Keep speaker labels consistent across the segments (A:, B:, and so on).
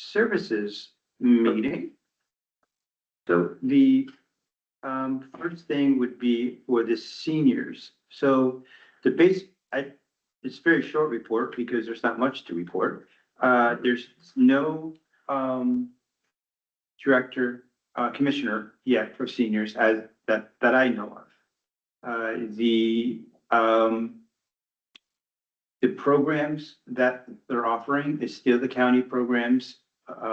A: services meeting. So the first thing would be for the seniors. So the base, it's a very short report because there's not much to report. There's no director, commissioner yet for seniors as that I know of. The programs that they're offering is still the county programs,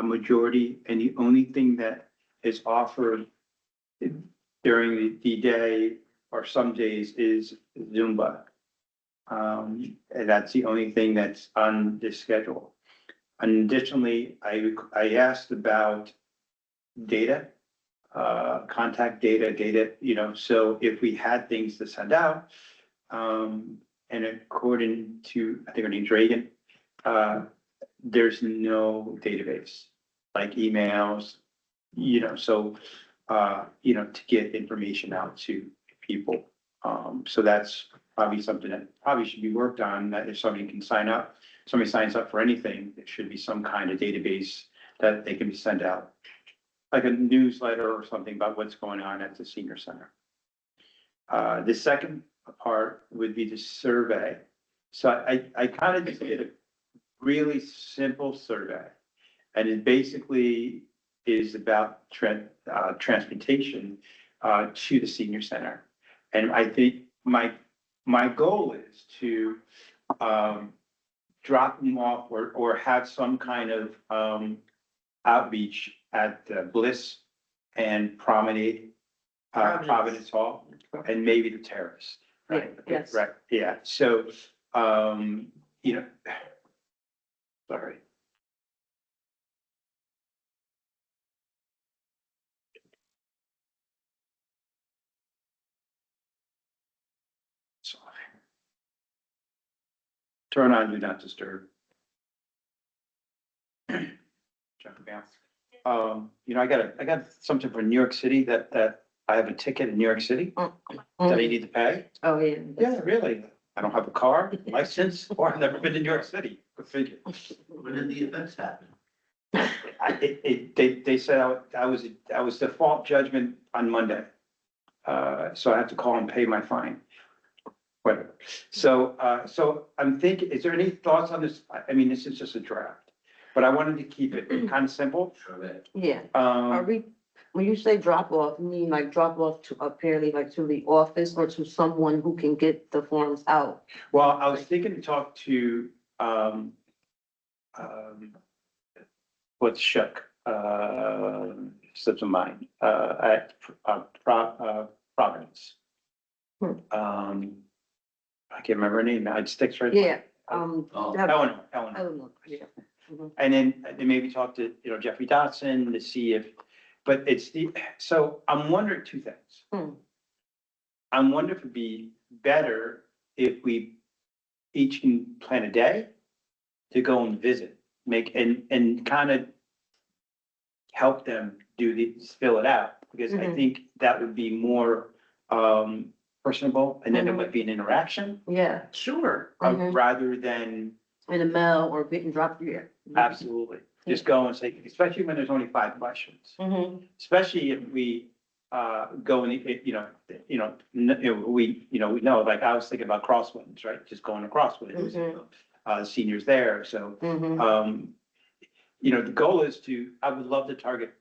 A: majority, and the only thing that is offered during the day or some days is Zumba. And that's the only thing that's on this schedule. Additionally, I asked about data, contact data, so if we had things to send out, and according to, I think her name's Reagan, there's no database, like emails, so, to get information out to people. So that's probably something that probably should be worked on, that if somebody signs up for anything, there should be some kind of database that they can be sent out, like a newsletter or something about what's going on at the senior center. The second part would be the survey. So I kind of just did a really simple survey, and it basically is about transportation to the senior center. And I think my goal is to drop them off or have some kind of outreach at Bliss and Promenade, Providence Hall, and maybe the Terrace. Right,
B: Yes.
A: right, yeah, so, sorry. Sorry. Turn on do not disturb. Check it out. I got something for New York City that I have a ticket in New York City that I need to pay.
B: Oh, yeah.
A: Yeah, really. I don't have a car, license, or I've never been to New York City. Go figure.
C: When did the events happen?
A: They said I was default judgment on Monday. So I have to call and pay my fine. Whatever. So I'm thinking, is there any thoughts on this? I mean, this is just a draft, but I wanted to keep it kind of simple.
C: Sure.
B: Yeah, are we, when you say drop off, you mean like drop off to apparently like to the office or to someone who can get the forms out?
A: Well, I was thinking to talk to, what's Shuck, slips of mind, at, Providence. I can't remember her name now, it sticks right.
B: Yeah,
C: Oh.
A: Eleanor.
B: I don't know, yeah. Mhm.
A: And then maybe talk to, Jeffrey Dotson to see if, but so I'm wondering two things.
B: Hmm.
A: I'm wondering if it'd be better if we each can plan a day to go and visit, and kind of help them fill it out, because I
B: Mhm.
A: think that would be more, personable, and then it would be an interaction,
B: Yeah,
C: Sure.
B: Mhm.
A: rather than.
B: in the mail or getting dropped here.
A: Absolutely. Just go and say, especially when there's only 5 questions,
B: Mm-hmm.
A: especially if we, go and, we know, like I was thinking about Crosswinds, right? Just going to Crosswinds,
B: Mhm.
A: seniors there. So,
B: Mm-hmm.
A: the goal is I would love to target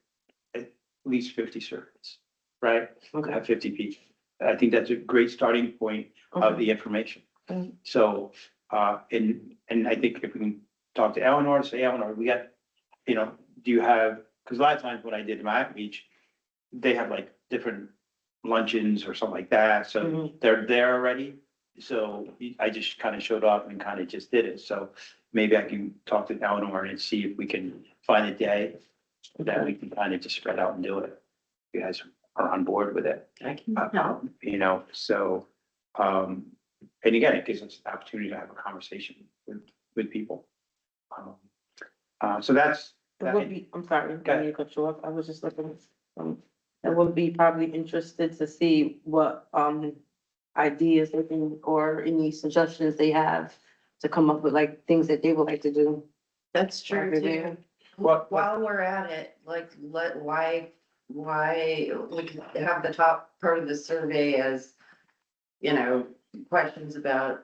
A: at least 50 surveys, right?
B: Okay.
A: Have 50 people. I think that's a great starting point of the information.
B: Mhm.
A: So, and I think if we can talk to Eleanor, say, Eleanor, we got, do you have, because a lot of times when I did my outreach, they have like different luncheons or something like that, so
B: Mhm.
A: they're there already. So I just kind of showed up and kind of just did it, so maybe I can talk to Eleanor and see if we can find a day that we can kind of just spread out and do it. You guys are on board with it.
C: I can help.
A: So, and again, it gives us the opportunity to have a conversation with people. So that's.
B: It would be, I'm sorry, I need to cut you off. I was just looking, I would be probably interested to see what, ideas they can, or any suggestions they have to come up with like things that they would like to do.
D: That's true
B: over
D: too.
B: there.
A: Well,
D: while we're at it, like, why we can have the top part of the survey as, you know, questions about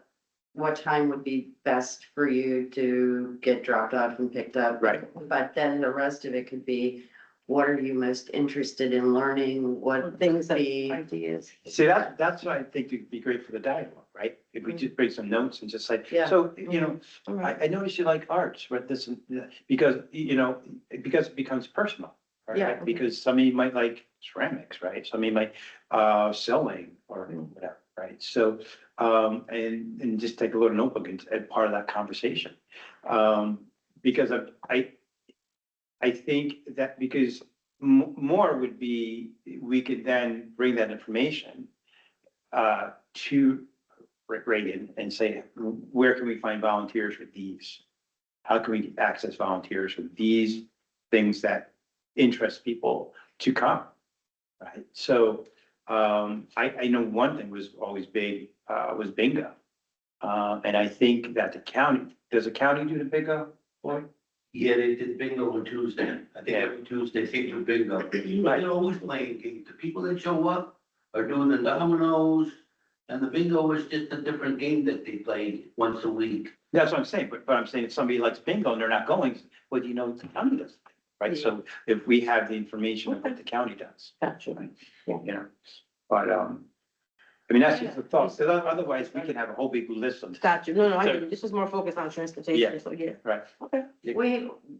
D: what time would be best for you to get dropped off and picked up.
A: Right.
D: But then the rest of it could be, what are you most interested in learning? What
B: Things that,
D: the,
B: ideas.
A: see, that's what I think would be great for the dialogue, right? If we just bring some notes and just like,
D: Yeah.
A: so, you know,
B: All right.
A: I noticed you like arts, right? This, because, you know, because it becomes personal. Right?
D: Yeah.
A: Because somebody might like ceramics, right? Somebody might, sewing or whatever, right? So, and just take a little notebook and part of that conversation. Because I think that because more would be, we could then bring that information to Reagan and say, where can we find volunteers with these? How can we access volunteers with these things that interest people to come? Right, so I know one thing was always big, was bingo. And I think that the county, does the county do the bingo, Lloyd?
C: Yeah, they did bingo on Tuesday. I think every Tuesday they do bingo. But they're always playing games. The people that show up are doing the dominoes. And the bingo is just a different game that they play once a week.
A: That's what I'm saying, but I'm saying if somebody likes bingo and they're not going, well, you know, the county does, right? So if we have the information of what the county does,
B: Gotcha.
A: you know, but, I mean, that's just the thought, because otherwise we can have a whole big list of.
B: Gotcha. No, I
A: So-
B: get it. This is more focused on
A: Yeah.
B: transportation, so yeah.
A: Right.
B: Okay.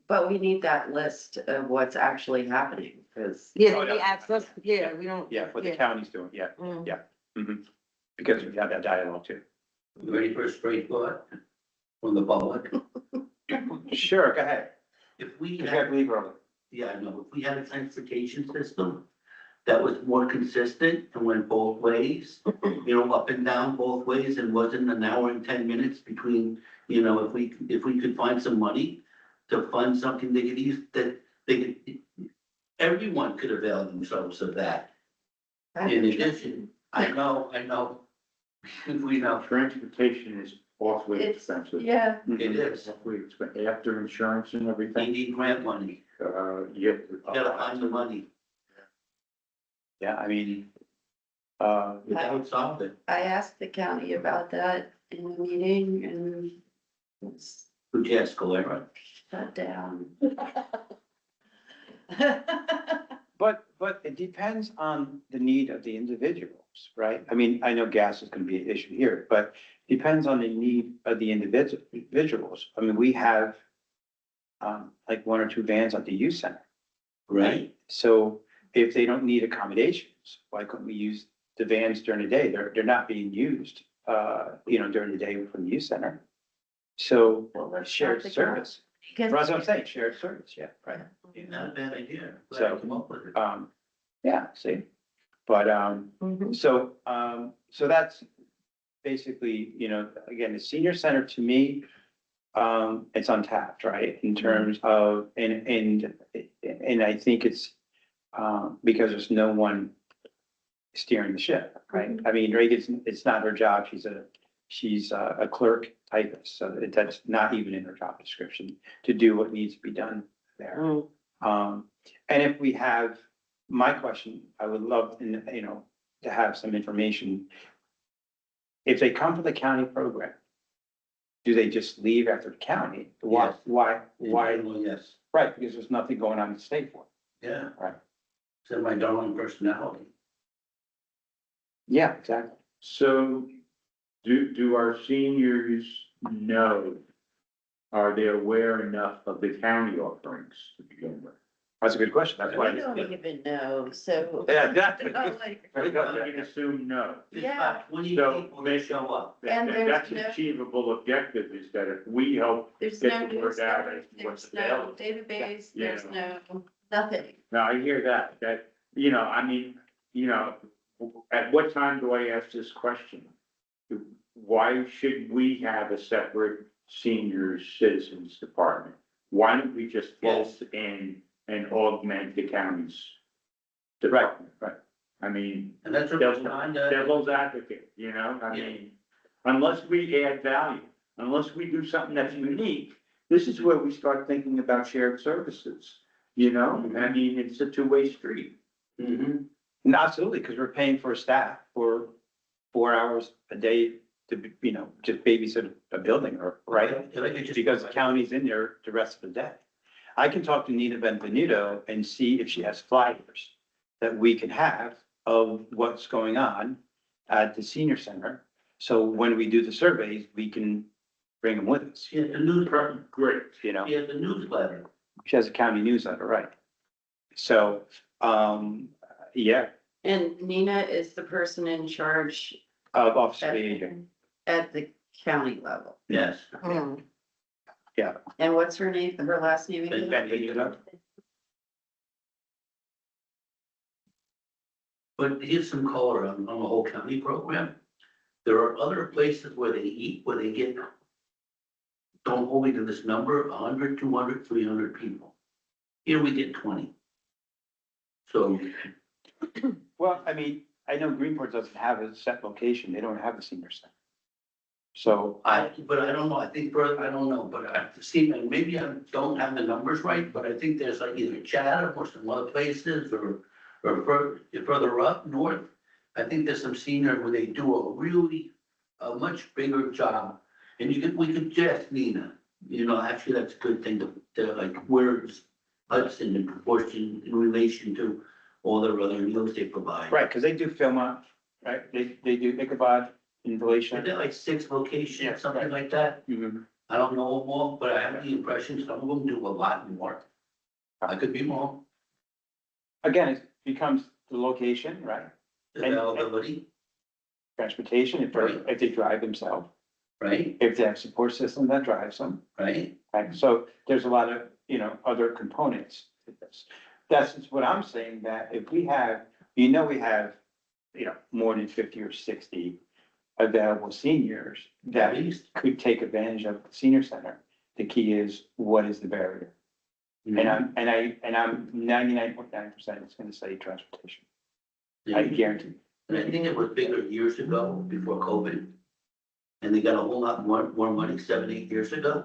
D: but we need that list of what's actually happening, because.
B: Yeah,
A: Oh,
B: they
A: yeah.
B: asked us, yeah, we don't.
A: Yeah, what the county's doing, yeah,
B: Mm.
A: mhm. Because we have that dialogue too.
C: You ready for a straight thought from the public?
A: Sure, go ahead.
C: If we
A: You
C: had,
A: can't leave early.
C: yeah, no, if we had a transportation system that was more consistent and went both ways, you know, up and down both ways and wasn't an hour and 10 minutes between, you know, if we could find some money to fund something they could use, that they could, everyone could avail themselves of that. In addition, I know, we know,
E: Transportation is awfully
D: It's-
E: expensive.
D: Yeah,
C: it is,
E: Awfully expensive, after insurance and
C: they
E: everything,
C: need grant money,
E: you
C: you gotta find the money,
A: Yeah, I mean,
C: that would solve it.
D: I asked the county about that in the meeting and it's
C: Who'd you ask, Galera?
D: shut down.
A: but it depends on the need of the individuals, right? I mean, I know gas is gonna be an issue here, but depends on the need of the individuals. I mean, we have like one or two vans at the youth center, right? So if they don't need accommodations, why couldn't we use the vans during the day? They're not being used, you know, during the day from the youth center. So
D: Well, let's
A: shared
D: start the car.
A: service,
D: Because
A: that's what I'm saying, shared service, yeah, right.
C: Not a bad idea. Glad
A: So,
C: you come up with it.
A: Yeah, see, but,
B: Mhm.
A: so that's basically, you know, again, the senior center to me, it's untapped, right? In terms of, and I think it's, because there's no one steering the ship, right? I mean, Reagan's, it's not her job. She's a clerk typist, so that's not even in her job description to do what needs to be done there.
B: Mm.
A: And if we have, my question, I would love, you know, to have some information. If they come for the county program, do they just leave after the county?
C: Yes.
A: Why,
C: Well, yes,
A: right, because there's nothing going on in the state for it.
C: yeah.
A: Right.
C: Said my darling personality.
A: Yeah, exactly.
E: So do our seniors know? Are they aware enough of the county offerings to begin with?
A: That's a good question. That's
D: we
A: why.
D: don't even know, so.
A: Yeah, exactly.
D: Not like-
E: I can assume no.
C: There's
D: Yeah.
C: about 20
E: So,
C: people that show up.
D: And there's
E: That's
D: no-
E: an achievable objective, is that if we help,
D: There's
E: Get
D: no
E: the word out
D: newsletter,
E: as to what's
D: there's no
E: available.
D: database,
E: Yeah.
D: there's no, nothing.
E: now I hear that, you know, I mean, you know, at what time do I ask this question? Why should we have a separate senior citizens department? Why don't we just fold
C: Yes.
E: in and augment the county's
A: Right,
E: department?
A: right.
E: I mean,
C: And that's what we're trying to.
E: devil's advocate, you know, I
C: Yeah.
E: mean, unless we add value, unless we do something that's unique, this is where we start thinking about shared services, you know? I mean, it's a two-way street.
C: Mhm.
A: And absolutely, because we're paying for staff for 4 hours a day to, you know, just babysit a building or, right?
C: If I could just-
A: Because the county's in there the rest of the day. I can talk to Nina Benvenuto and see if she has flyers that we can have of what's going on at the senior center. So when we do the surveys, we can bring them with us,
C: She has the news,
E: Great.
A: you know?
C: she has the newsletter.
A: She has a county newsletter, right? So, yeah,
D: And Nina is the person in charge
A: of Office of
D: at,
A: the Aging.
D: at the county level.
C: Yes.
A: Yeah.
D: And what's her name, her last name again?
A: Benvenuto.
C: But here's some color on the whole county program. There are other places where they eat, where they get, don't hold me to this number, 100, 200, 300 people. Here we get 20. So,
A: Well, I mean, I know Greenport doesn't have a set location. They don't have a senior center. So,
C: but I don't know, I think, I don't know, but see, and maybe I don't have the numbers right, but I think there's like either Chatham or some other places or further up north. I think there's some senior where they do a much bigger job. And we could just Nina, you know, actually, that's a good thing to like, where's Hudson in proportion in relation to all their other meals they provide.
A: right, because they do Philmont, right? They do Ichabod,
C: Is
A: Invalation.
C: there like 6
A: Yeah,
C: locations, something
A: right.
C: like that?
A: Mhm.
C: I don't know them all, but I have the impression some of them do a lot more. I could be wrong,
A: Again, it becomes the location, right?
C: availability,
A: Transportation, if they drive themselves,
C: right,
A: if they have support system that drives them.
C: right?
A: Right, so there's a lot of, you know, other components to this. That's just what I'm saying, that if we have, we have, you know, more than 50 or 60 available seniors
C: At
A: that
C: least.
A: could take advantage of the senior center. The key is, what is the barrier? And I'm 99.9% it's gonna say transportation. I guarantee.
C: And I think it was bigger years ago, before COVID. And they got a whole lot more money 7, 8 years ago.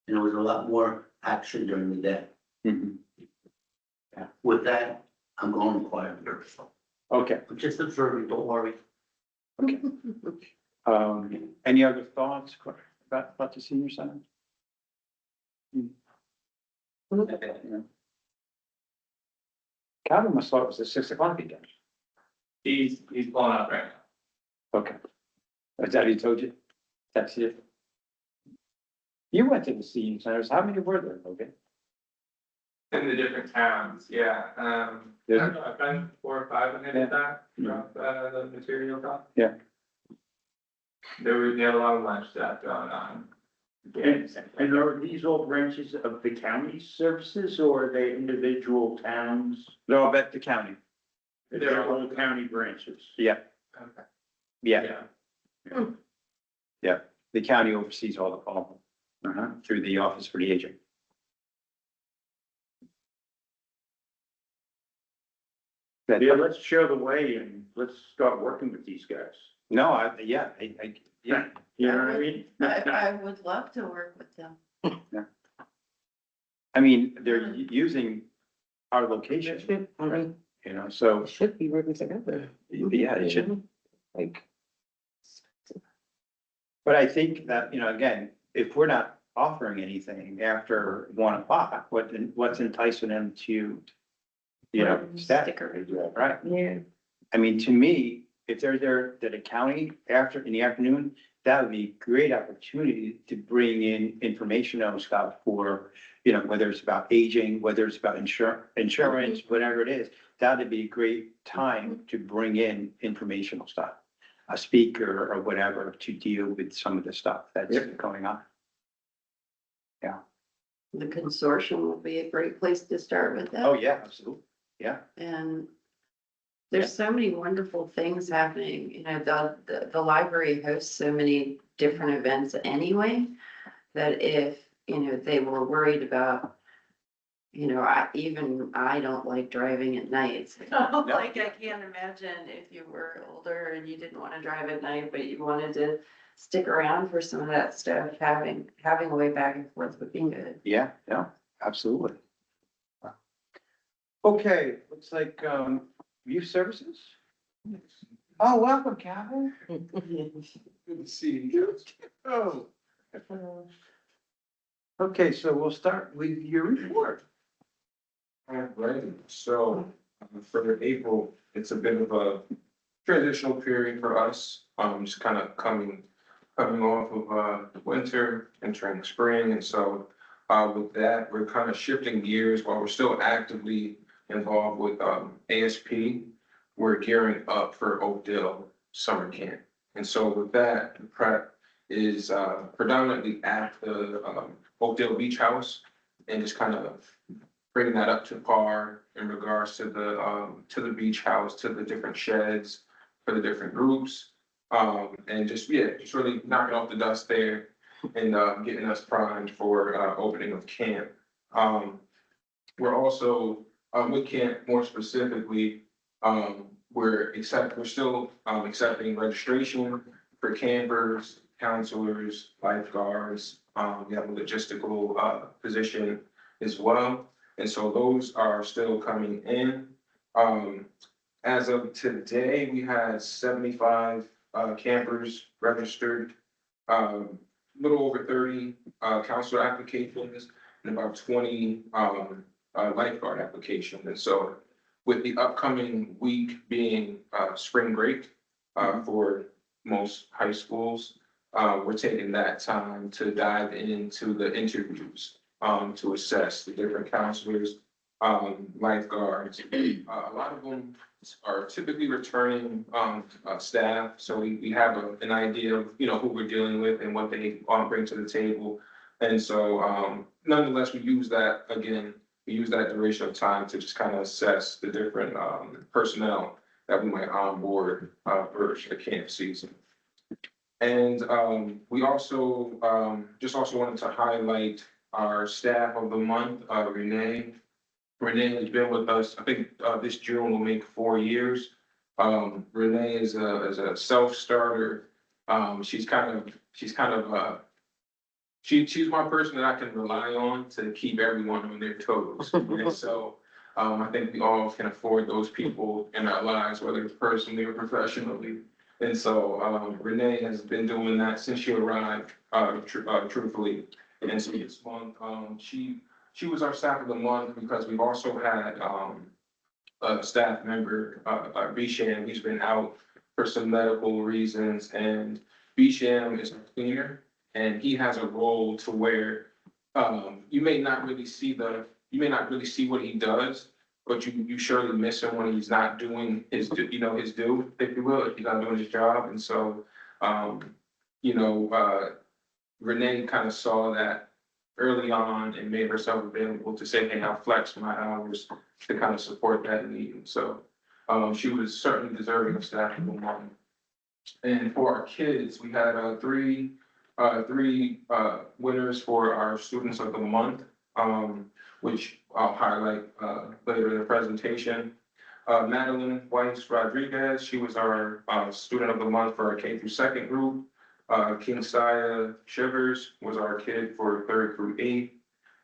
C: And there was a lot more action during the day.
A: Mhm.
C: With that, I'm going to quiet here.
A: Okay,
C: I'm just observing, don't worry.
A: any other thoughts about the senior center? Calvin must thought it was at 6 o'clock again.
F: He's blown up right now.
A: Okay. Is that what he told you? That's it? You went to the senior centers. How many were there, Logan?
F: In the different towns, yeah, I don't know, I've been 4 or 5 when they did that, drop, the material off.
A: Yeah.
F: They had a lot of lunch stuff going on.
E: And are these all branches of the county services or are they individual towns?
A: No, I bet the county.
E: They're all county branches.
A: Yeah,
F: Okay.
A: yeah, the county oversees all through the Office for the Aging. That-
E: Yeah, let's show the way and let's start working with these guys.
A: No, yeah.
E: You know what I mean?
D: I would love to work with them.
A: I mean, they're using our location,
B: I mean,
A: you know, so,
B: it should be working together.
A: yeah, it should.
B: Like,
A: But I think that, you know, again, if we're not offering anything after 1 o'clock, what's enticing them to, you know, staff?
D: Stick around.
A: Right.
B: yeah,
A: I mean, to me, if they're there at a county in the afternoon, that would be a great opportunity to bring in informational stuff for, you know, whether it's about aging, whether it's about insurance, whatever it is. That would be a great time to bring in informational stuff, a speaker or whatever to deal with some of the stuff that's
E: Yep.
A: going on.
D: The consortium would be a great place to start with that.
A: Oh, yeah, absolutely. Yeah.
D: And there's so many wonderful things happening, you know, the library hosts so many different events anyway. That if, you know, they were worried about, you know, I don't like driving at night. So, like, I can't imagine if you were older and you didn't wanna drive at night, but you wanted to stick around for some of that stuff, having a way back and forth would be good.
A: Yeah, absolutely. Okay, looks like, youth services? Oh, welcome, Calvin.
F: Good to see you.
A: Oh. Okay, so we'll start with your report.
G: Right, so for April, it's a bit of a transitional period for us, just kind of coming off of winter, entering spring, and so with that, we're kind of shifting gears while we're still actively involved with ASP. We're gearing up for Oakdale summer camp, and so with that, the prep is predominantly at the Oakdale Beach House, and just kind of bringing that up to par in regards to the beach house, to the different sheds for the different groups. And just really knocking off the dust there and getting us primed for opening of camp. We're also with camp more specifically, we're still accepting registration for campers, counselors, lifeguards. We have a logistical position as well. And so those are still coming in. As of today, we had 75 campers registered, little over 30 counselor applications, and about 20 lifeguard applications. And so with the upcoming week being spring break for most high schools, we're taking that time to dive into the interviews to assess the different counselors, lifeguards. A lot of them are typically returning staff, so we have an idea of who we're dealing with and what they bring to the table. And so nonetheless, we use that duration of time to just kind of assess the different personnel that we might onboard for the camp season. And we also just wanted to highlight our staff of the month, Renee. Renee has been with us, I think this June will make 4 years. Renee is a self-starter. She's one person that I can rely on to keep everyone on their toes. And so I think we all can afford those people in our lives, whether it's personally or professionally. And so Renee has been doing that since she arrived, truthfully. And so this month, she was our staff of the month because we've also had a staff member, Bisham, he's been out for some medical reasons, and Bisham is a cleaner, and he has a role to where you may not really see what he does, but you surely miss him when he's not doing his due, if you will, if he's not doing his job. And so Renee kind of saw that early on and made herself available to say, hey, I'll flex my hours to kind of support that need. So she was certainly deserving of staff of the month. And for our kids, we had three winners for our students of the month, which I'll highlight later in the presentation. Madeline Weiss Rodriguez, she was our student of the month for our K through second group. King Saya Shivers was our kid for 3rd through 8th,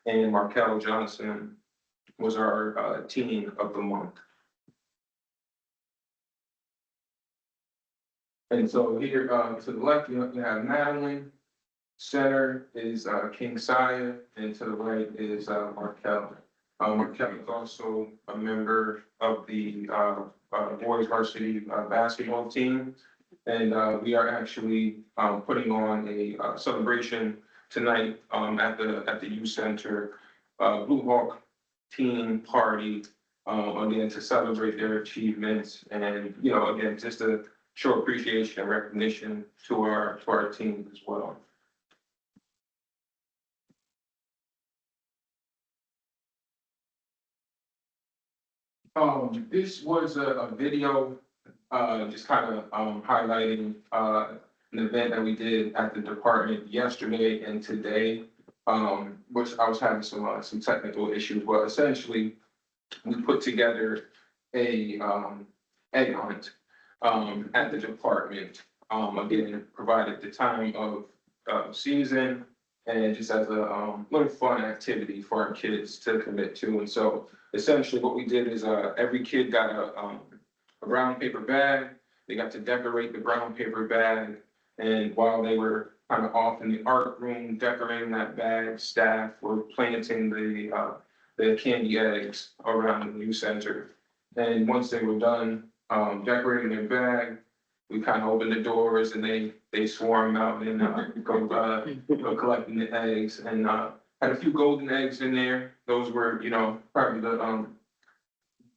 G: and Markel Johnson was our teen of the month. And so here to the left, you have Madeline, center is King Saya, and to the right is Markel. Markel is also a member of the boys varsity basketball team. And we are actually putting on a celebration tonight at the youth center, Blue Hawk Teen Party, again to celebrate their achievements and again just to show appreciation and recognition to our team as well. This was a video just kind of highlighting an event that we did at the department yesterday and today, which I was having some technical issues, but essentially we put together a egg hunt at the department Again, provided the time of, season and just as a, little fun activity for our kids to commit to. And so essentially what we did is, every kid got a brown paper bag. They got to decorate the brown paper bag. And while they were kind of off in the art room decorating that bag, staff were planting the candy eggs around the youth center. And once they were done, decorating their bag, we kind of opened the doors and they swarm out and, go collecting the eggs and, had a few golden eggs in there. Those were, probably the,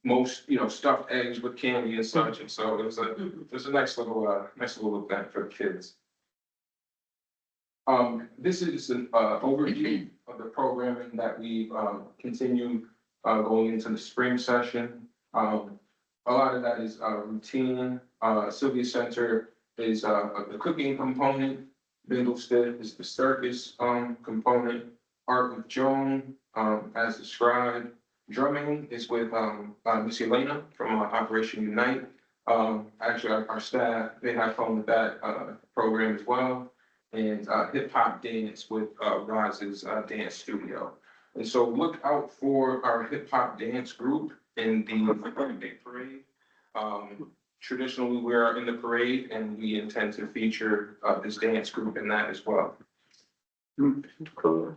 G: most, stuffed eggs with candy and such. And so it was a nice little event for the kids. This is an overview of the programming that we continue going into the spring session. A lot of that is routine. Sylvia Center is the cooking component. Middlestead is the circus component. Art with Joan, as described. Drumming is with Miss Elena from Operation Unite. Actually, our staff, they have fun with that program as well. And hip hop dance with Roz's dance studio. And so look out for our hip hop dance group in the birthday parade. Traditionally, we are in the parade and we intend to feature this dance group in that as well.
B: Cool.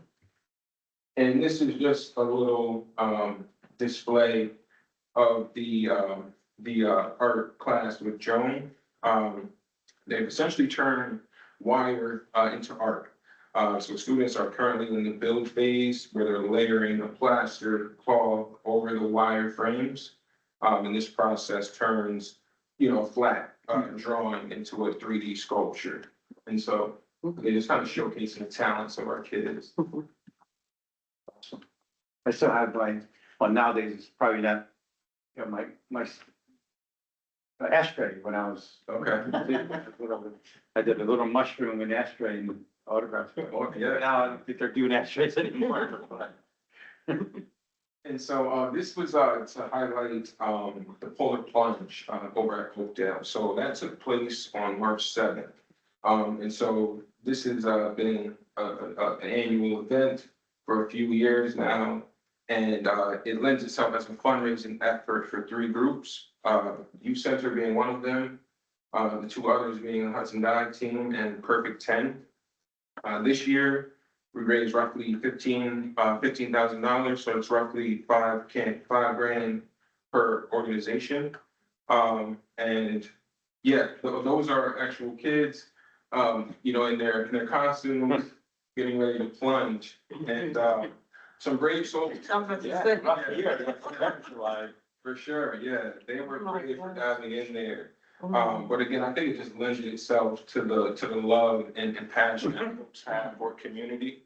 G: And this is just a little display of the art class with Joan. They've essentially turned wire into art. So students are currently in the build phase where they're layering the plaster cloth over the wire frames. And this process turns, flat drawing into a 3D sculpture. And so it is kind of showcasing the talents of our kids.
A: I still have nowadays it's probably not, my ashtray when I was.
G: Okay.
A: I did a little mushroom and ashtray and autographed.
G: Oh, yeah.
A: Now I don't think they're doing ashtrays anymore.
G: And so this was to highlight the polar plunge over at Oakdale. So that took place on March 7th. And so this has been an annual event for a few years now. And it lends itself as a fundraising effort for 3 groups, Youth Center being one of them, the 2 others being the Hudson Valley team and Perfect 10. This year, we raised roughly $15,000, so it's roughly $5,000 per organization. And yeah, those are actual kids, in their costumes, getting ready to plunge, and some brave souls. For sure, yeah, they were brave for diving in there. But again, I think it just lends itself to the love and passion that folks have for community.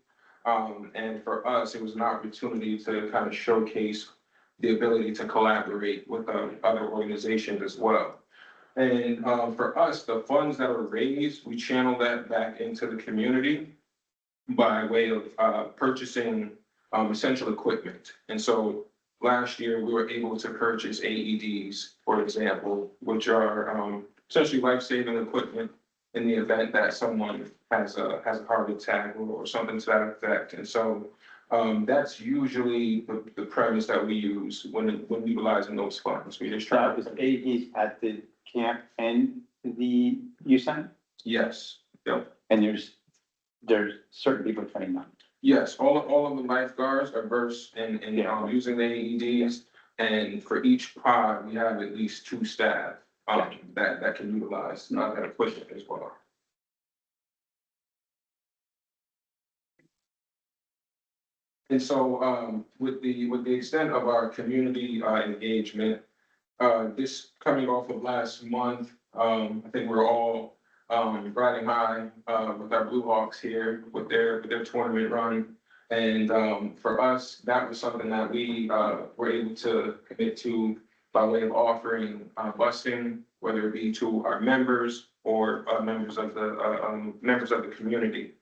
G: And for us, it was an opportunity to kind of showcase the ability to collaborate with other organizations as well. And for us, the funds that were raised, we channel that back into the community by way of purchasing essential equipment. And so last year, we were able to purchase AEDs, for example, which are essentially life-saving equipment in the event that someone has a heart attack or something to that effect. And so that's usually the premise that we use when utilizing those funds. We just try
A: That was AEDs at the camp and the youth center,
G: Yes, yep.
A: and there's certain people trained on.
G: Yes, all of the lifeguards are versed in using the AEDs. And for each pod, we have at least 2 staff that can utilize that equipment as well. And so with the extent of our community engagement, this coming off of last month, I think we're all riding high with our Blue Hawks here with their tournament run. And for us, that was something that we were able to commit to by way of offering busing, whether it be to our members or members of the community.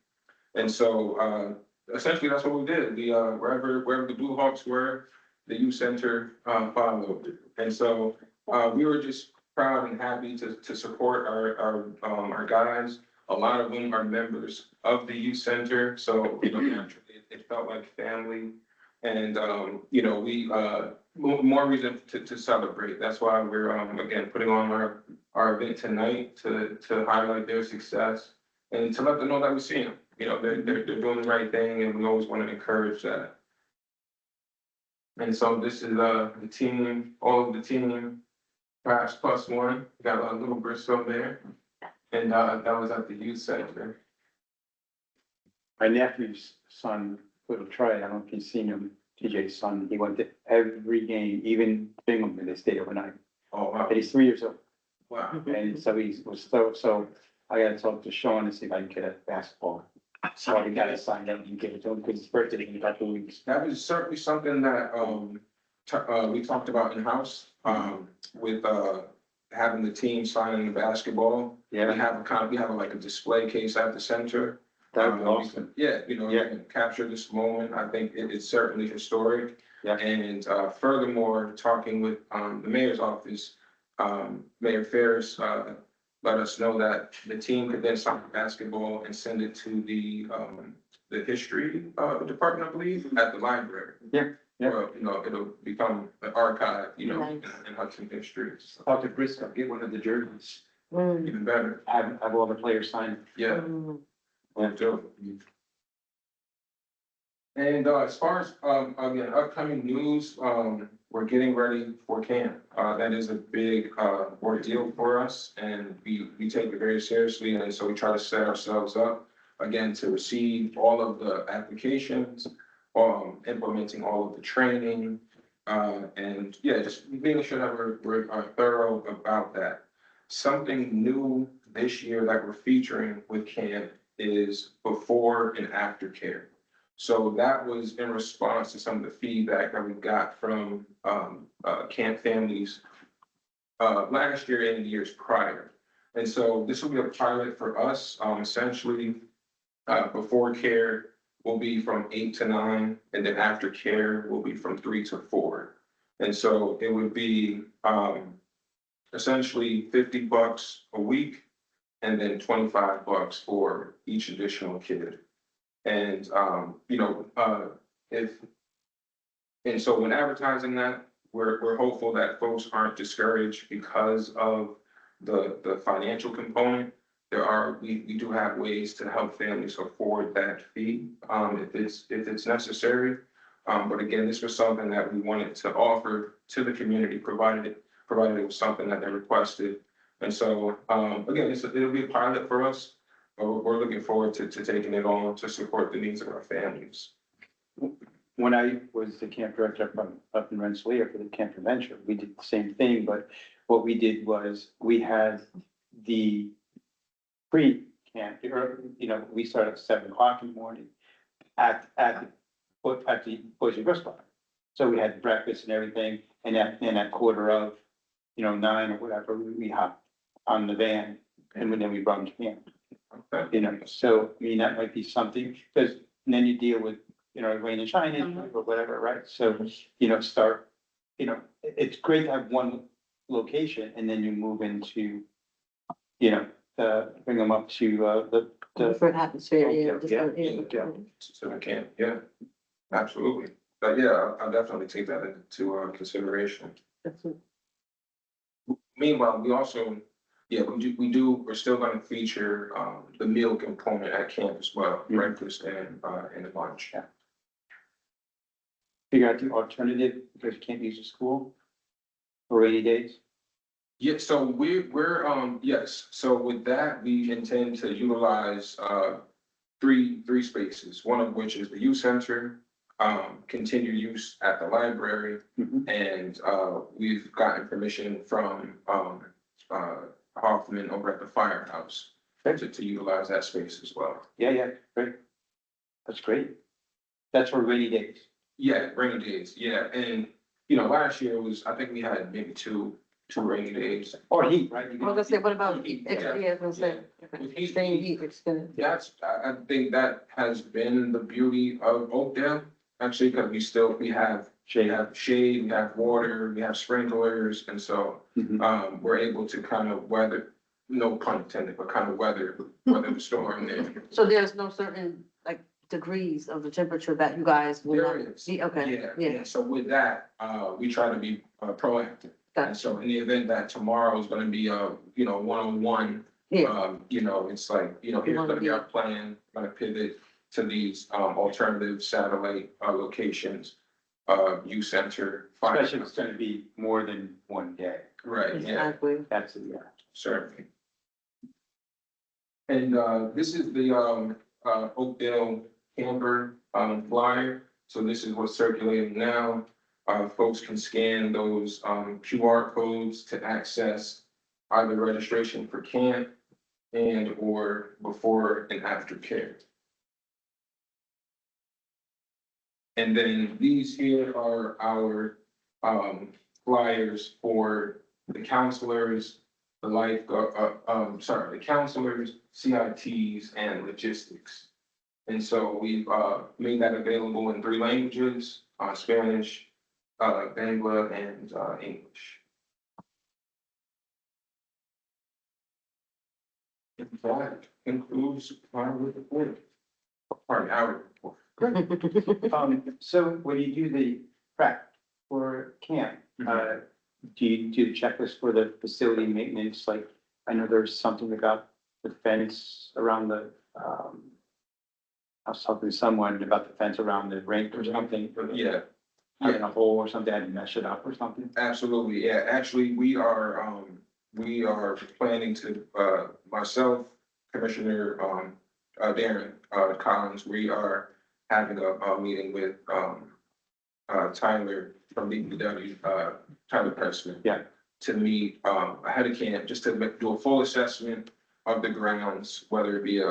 G: And so essentially that's what we did. We wherever the Blue Hawks were, the youth center followed. And so we were just proud and happy to support our guys. A lot of them are members of the youth center, so, you know, naturally, it felt like family. And, you know, we, more reason to celebrate. That's why we're, again, putting on our event tonight to highlight their success and to let them know that we see them. You know, they're doing the right thing, and we always want to encourage that. And so this is, the team, all of the team, perhaps plus one, got a little Bristol there. And, that was at the youth center.
A: My nephew's son, little Troy, I don't know if you've seen him, TJ's son, he went to every game, even Binghamton, they stayed overnight.
G: Oh, wow.
A: And he's 3 years old,
G: Wow.
A: and so he was so I gotta talk to Sean and see if I can get a basketball. So I gotta sign up and give it to him, because his birthday in a couple of weeks.
G: That was certainly something that, we talked about in-house, with, having the team signing the basketball. We
A: Yeah,
G: have like a display case at the center.
A: that would be awesome.
G: Yeah, you know,
A: Yeah.
G: capture this moment. I think it's certainly historic.
A: Yeah.
G: And, furthermore, talking with, the mayor's office, Mayor Ferris, let us know that the team could then sign the basketball and send it to the history, department, I believe, at the library.
A: Yeah, yeah.
G: Well, you know, it'll become an archive, you know,
B: Nice.
G: in Hudson history. So,
A: Talk to Briscoe, get one of the jerseys,
B: Mm,
G: even better.
A: have all the players sign.
G: Yeah.
B: mm.
G: Will do. And, as far as, again, upcoming news, we're getting ready for camp. That is a big, ordeal for us, and we take it very seriously, and so we try to set ourselves up, again, to receive all of the applications, implementing all of the training, and, yeah, just making sure that we're thorough about that. Something new this year that we're featuring with camp is before and after care. So that was in response to some of the feedback that we got from, camp families, last year and the years prior. And so this will be a pilot for us, essentially, before care will be from 8 to 9, and then after care will be from 3 to 4. And so it would be, essentially $50 a week, and then $25 for each additional kid. And, you know, and so when advertising that, we're hopeful that folks aren't discouraged because of the financial component. We do have ways to help families afford that fee, if it's necessary. But again, this was something that we wanted to offer to the community, provided it was something that they requested. And so, again, it'll be a pilot for us, but we're looking forward to taking it on to support the needs of our families.
A: When I was the camp director up in Rensselaer for the Camp Adventure, we did the same thing, but what we did was we had the pre-camp, you know, we started at 7 o'clock in the morning at the Boys and Girls Club. So we had breakfast and everything, and at 9:15 or whatever, we hopped on the van, and then we brought them to camp.
G: Okay.
A: You know, so, I mean, that might be something, because then you deal with, you know, rain and shine or whatever, right? So, you know, it's great to have one location, and then you move into, you know, bring them up to, the.
B: Different atmosphere, yeah.
A: Yeah,
B: different-
A: yeah.
G: So I can, yeah, absolutely. But yeah, I'll definitely take that into consideration.
B: That's-
G: Meanwhile, we also, we're still gonna feature, the meal component at camp as well, breakfast and lunch.
A: Yeah. Figure out the alternative, because you can't use the school for rainy days.
G: Yeah, so we're, yes, so with that, we intend to utilize, three spaces, one of which is the youth center, continued use at the library, and, we've gotten permission from, Hoffman over at the firehouse to utilize that space as well.
A: Yeah, great. That's great. That's for rainy days.
G: Yeah, rainy days, yeah, and, you know, last year I think we had maybe two rainy days.
A: Or heat, right? You
B: I was gonna say, what about,
G: Heat,
B: extra, yeah, I was gonna say,
G: With heat-
B: staying heat extended.
G: I think that has been the beauty of Oakdale, actually, because we have shade, we have water, we have sprinklers, and so,
A: Mhm.
G: we're able to kind of weather, no pun intended, but kind of weather the storm there.
B: So there's no certain, like, degrees of the temperature that you guys will
G: There
B: not
G: is.
B: be, okay,
G: Yeah,
B: yeah,
G: yeah, so with that, we try to be proactive. And
B: gotcha,
G: so in the event that tomorrow is gonna be a, one-on-one,
B: yeah,
G: it's like, here's gonna be our plan, gonna pivot to these alternative satellite locations, youth center. fire
A: Especially if it's gonna be more than one day.
G: Right, yeah,
B: exactly.
A: That's, yeah.
G: certainly. And this is the Oakdale camper flyer. So this is what's circulating now. Folks can scan those QR codes to access either registration for camp and or before and after care. And then these here are our flyers for the counselors, the the counselors, CITs and logistics. And so we've made that available in 3 languages, Spanish, Bangla and English. That concludes my report. Pardon, our report.
A: So when you do the prep for camp, do you do the checklist for the facility maintenance? Like, I know there's something about the fence around the, I was talking to someone about the fence around the rink or something.
G: Yeah,
A: Having a hole or something, had to mesh it up or something.
G: absolutely. Yeah, actually, we are planning to, myself, Commissioner, Darren, Collins, we are having a meeting with, Tyler from DPW, Tyler Pressman.
A: Yeah.
G: To meet, ahead of camp, just to do a full assessment of the grounds, whether it be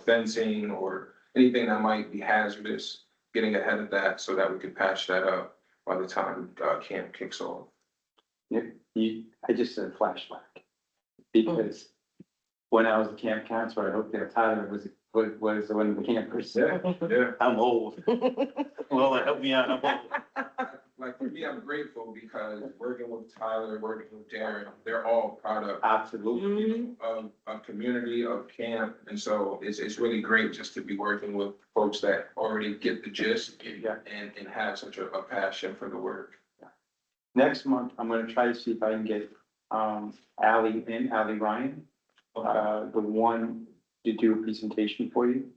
G: fencing or anything that might be hazardous, getting ahead of that so that we can patch that up by the time, camp kicks off.
A: I just said flashback. Because when I was a camp counselor, I hope that Tyler was one of the campers.
G: Yeah.
A: I'm old. Well, help me out, I'm old.
G: Like for me, I'm grateful because working with Tyler, working with Darren, they're all product
A: Absolutely.
G: of a community of camp. And so it's really great just to be working with folks that already get the gist
A: Yeah.
G: and have such a passion for the work.
A: Next month, I'm gonna try to see if I can get, Ally Ryan, the one to do a presentation for you,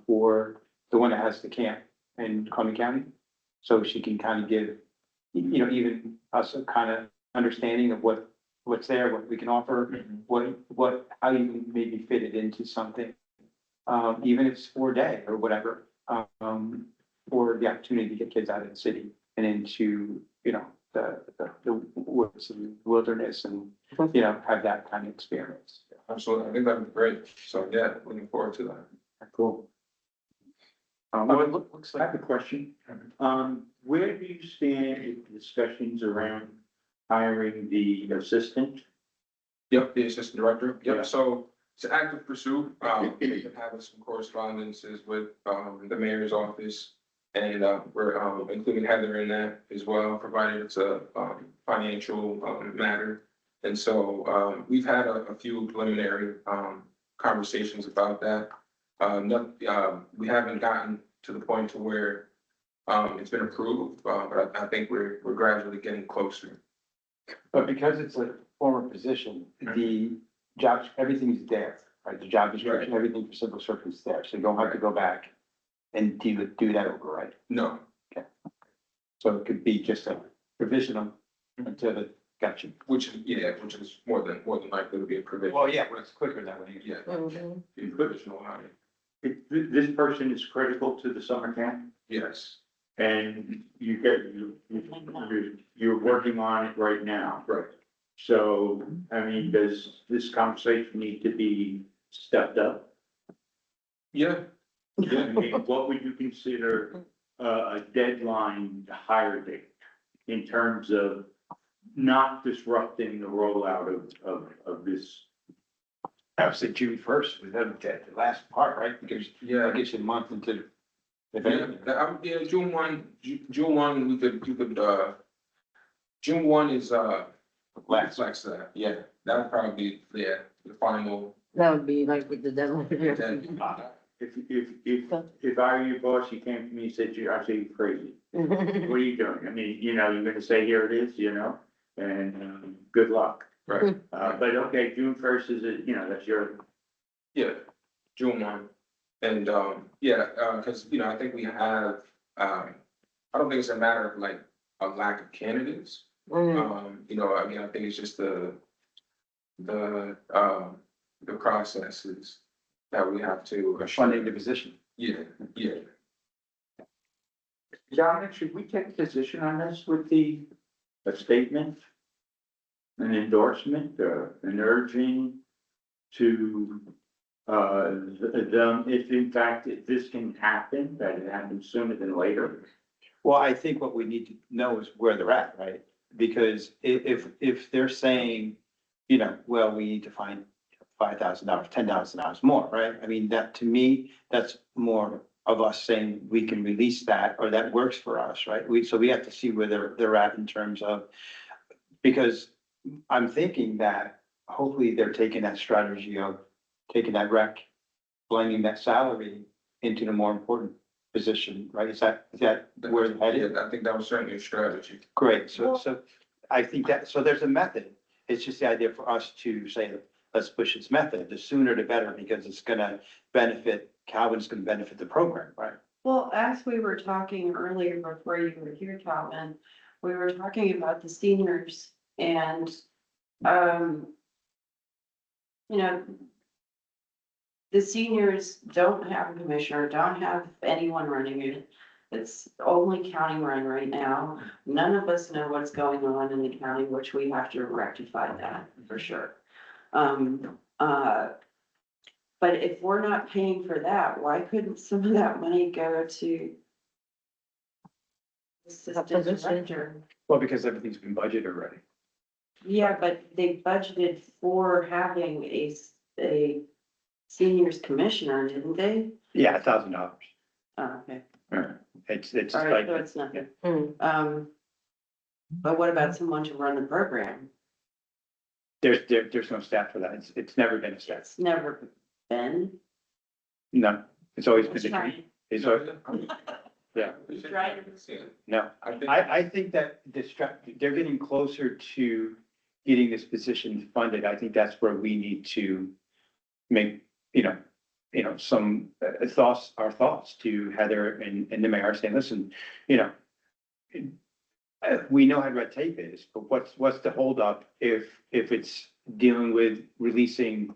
A: for the one that has the camp in Columbia County. So she can kind of give, even us a kind of understanding of what's there, what we can offer, how you can maybe fit it into something. Even if it's for a day or whatever, for the opportunity to get kids out of the city and into, the woods and wilderness and, have that kind of experience.
G: Absolutely. I think that'd be great. So yeah, looking forward to that.
A: Cool. Looks
E: I have a question. Where do you stand with discussions around hiring the assistant?
G: Yep, the assistant director.
E: Yeah.
G: Yep, so it's an active pursuit. We've been having some correspondences with, the mayor's office. And, we're, including Heather in that as well, provided it's a, financial, matter. And so, we've had a few preliminary, conversations about that. We haven't gotten to the point to where, it's been approved, but I think we're gradually getting closer.
A: But because it's a former position, the jobs, everything's there, right? The job description, everything for civil service is there, so you don't have to go back and do that over, right?
G: No,
A: So it could be just a provisional until it got you.
G: which is more than likely to be a provision.
A: Well, yeah, but it's quicker that way.
G: Yeah,
B: Mhm.
G: be provisional hire.
E: This person is critical to the summer camp
G: Yes,
E: and you're working on it right now.
G: right.
E: So, I mean, does this conversation need to be stepped up?
G: Yeah,
E: I mean, what would you consider a deadline to hire date in terms of not disrupting the rollout of this?
A: I would say June 1st, was the last part, right? Because
G: yeah.
A: that gets you a month into If
G: Yeah,
A: anything.
G: yeah, June one, you could, June one is,
A: Last.
G: flex that, yeah, that would probably be, yeah, the final.
B: That would be like with the deadline.
G: Then,
E: If I were your boss, you came to me and said, I'd say you're crazy. What are you doing? I mean, you're gonna say, here it is, and, good luck.
G: right,
E: But okay, June 1st is, that's your,
G: yeah, June one. And, yeah, cause, I think we have, I don't think it's a matter of like a lack of candidates. Again, I think it's just the processes that we have to.
A: Funding the position.
G: Yeah, yeah.
E: John, should we take a position on this with a statement? An endorsement, an urging to, them, if in fact, if this can happen, that it happens sooner than later?
A: Well, I think what we need to know is where they're at, right? Because if they're saying, well, we need to find $5,000, $10,000 more, right? I mean, that, to me, that's more of us saying we can release that, or that works for us, right? So we have to see where they're at in terms of, because I'm thinking that hopefully they're taking that strategy of taking that rec, blending that salary into the more important position, right? Is that where the head is?
G: Yeah, I think that was certainly a strategy.
A: Great, so I think that, so there's a method. It's just the idea for us to say, let's push this method, the sooner the better, because it's gonna benefit, Calvin's gonna benefit the program, right?
D: Well, as we were talking earlier before you were here, Calvin, we were talking about the seniors and, the seniors don't have a commissioner, don't have anyone running it. It's only county run right now. None of us know what's going on in the county, which we have to rectify that for sure. But if we're not paying for that, why couldn't some of that money go to assistant
B: position.
D: director?
A: Well, because everything's been budgeted already.
D: Yeah, but they budgeted for having a seniors commissioner, didn't they?
A: Yeah, $1,000.
D: Oh, okay.
A: It's
D: All right,
A: like,
D: so it's nothing.
B: Mm.
D: But what about someone to run the program?
A: there's no staff for that. It's never been a staff.
D: It's never been.
A: No, it's always been
D: Let's
A: a
D: try
A: dream. It's always, yeah.
D: Right.
A: No,
G: I think.
A: I think that they're getting closer to getting this position funded. I think that's where we need to make, some our thoughts to Heather and the mayor saying, listen, we know how red tape is, but what's the holdup if it's dealing with releasing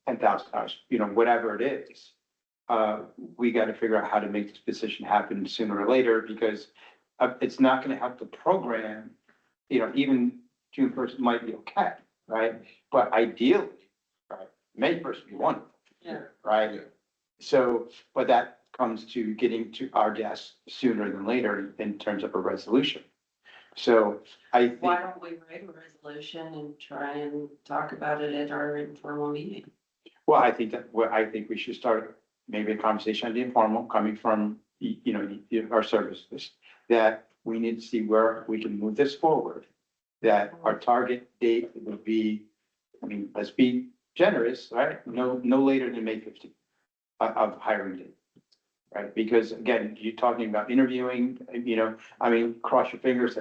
A: $10,000, whatever it is? We got to figure out how to make this position happen sooner or later, because it's not going to help the program. Even June 1st might be okay, right? But ideally, right, May 1st would be wonderful.
D: Yeah.
A: Right?
G: Yeah.
A: So, but that comes to getting to our desk sooner than later in terms of a resolution. So I think.
D: Why don't we write a resolution and try and talk about it at our informal meeting?
A: Well, I think we should start maybe a conversation on the informal coming from, our services, that we need to see where we can move this forward. That our target date would be, let's be generous, right? No later than May 15th of hiring date. Right? Because again, you're talking about interviewing, cross your fingers,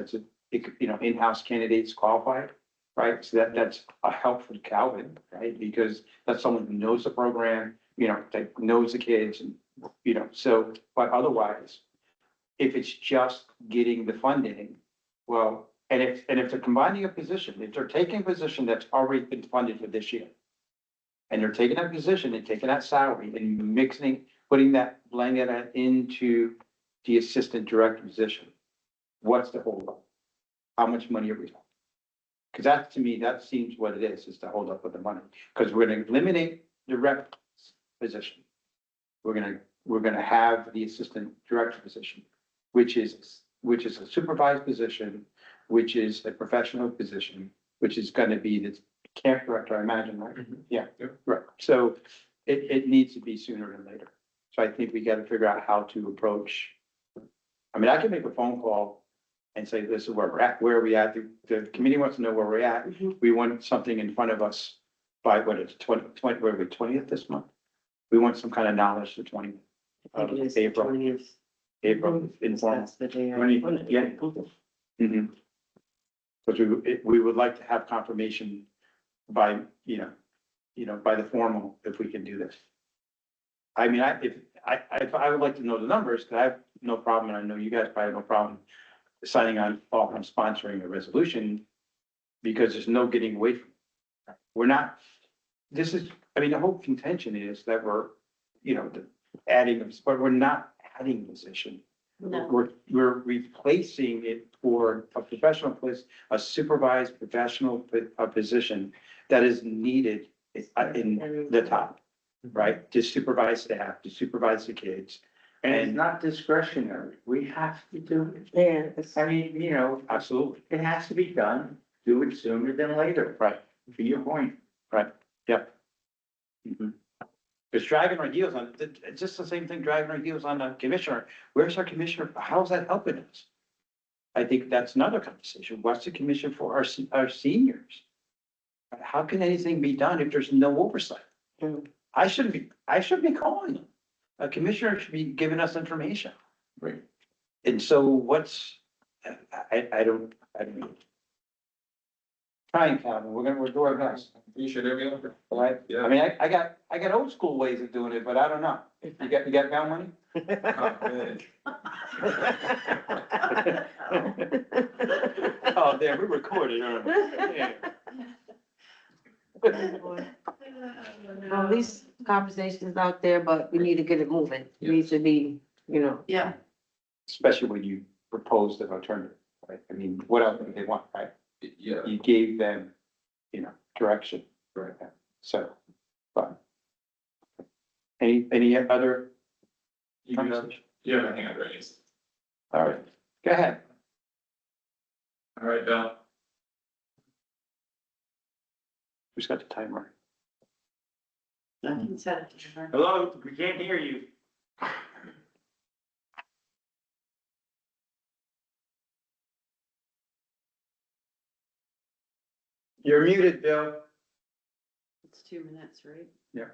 A: in-house candidates qualified. Right, so that's a help from Calvin, right, because that's someone who knows the program, that knows the kids, and, so, but otherwise, if it's just getting the funding, well, and if they're combining a position, if they're taking a position that's already been funded for this year, and they're taking that position and taking that salary and blending that into the assistant director position, what's the holdup? How much money are we talking? Because that, to me, that seems what it is the hold up with the money, because we're gonna eliminate the rep position. We're gonna have the assistant director position, which is a supervised position, which is a professional position, which is gonna be the camp director, I imagine, right? Yeah,
G: Yep.
A: right. So it needs to be sooner than later. So I think we gotta figure out how to approach. I mean, I can make a phone call and say, this is where we're at, where are we at? The committee wants to know where we're at.
B: Mhm.
A: We want something in front of us by what it's 20, where are we, 20th this month? We want some kind of knowledge to 20th.
B: I think it is the
A: April,
B: 20th.
A: April, informal.
B: That's the day.
A: 20, yeah.
B: Mhm.
A: Because we would like to have confirmation by, by the formal, if we can do this. I mean, if I would like to know the numbers, because I have no problem, and I know you guys probably have no problem signing on, off on sponsoring a resolution, because there's no getting away from it. We're not, this is, I mean, the whole contention is that we're, adding, but we're not adding position.
B: No.
A: We're replacing it for a professional place, a supervised professional position that is needed in the top, right? To supervise staff, to supervise the kids.
E: And it's not discretionary. We have to do it.
B: Yeah, it's,
E: I mean,
A: Absolutely,
E: it has to be done. Do it sooner than later,
A: right,
E: to your point.
A: yep. It's dragging our heels on, it's just the same thing dragging our heels on the commissioner. Where's our commissioner? How's that helping us? I think that's another conversation. What's the commission for our seniors? How can anything be done if there's no oversight?
B: Mm.
A: I shouldn't be calling them. A commissioner should be giving us information.
E: Right.
A: And so what's, I don't know. Trying, Calvin, we're doing our best,
G: Appreciate every effort.
A: right?
G: Yeah.
A: I mean, I got old school ways of doing it, but I don't know. You got pound money? Oh, damn, we recorded, aren't we? Yeah.
B: Well, these conversations out there, but we need to get it moving. It needs to be,
D: Yeah,
A: Especially when you proposed an alternative, right? I mean, what else do they want, right?
G: Yeah.
A: You gave them, direction.
G: Right.
A: So, but. Any other
F: You have,
A: conversation?
F: you have a hand raised.
A: All right, go ahead.
F: All right, Bill.
A: Who's got the timer?
D: I can set it to her.
E: Hello, we can't hear you.
A: You're muted, Bill.
D: It's 2 minutes, right?
A: Yeah.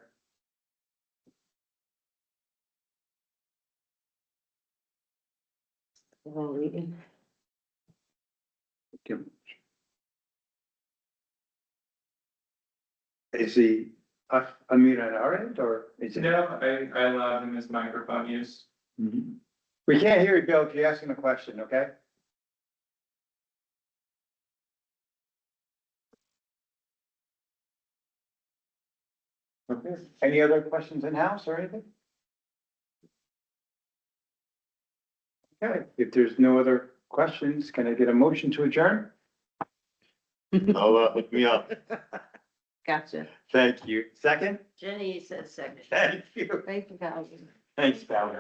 A: Is he unmuted on our end, or is it?
F: No, I allowed him his microphone use.
A: We can't hear you, Bill, if you're asking a question, okay? Okay, any other questions in-house or anything? Okay, if there's no other questions, can I get a motion to adjourn?
H: Hook me up.
B: Gotcha.
A: Thank you. Second?
D: Jenny said second.
A: Thank you.
B: Thank you, guys.
A: Thanks, Val.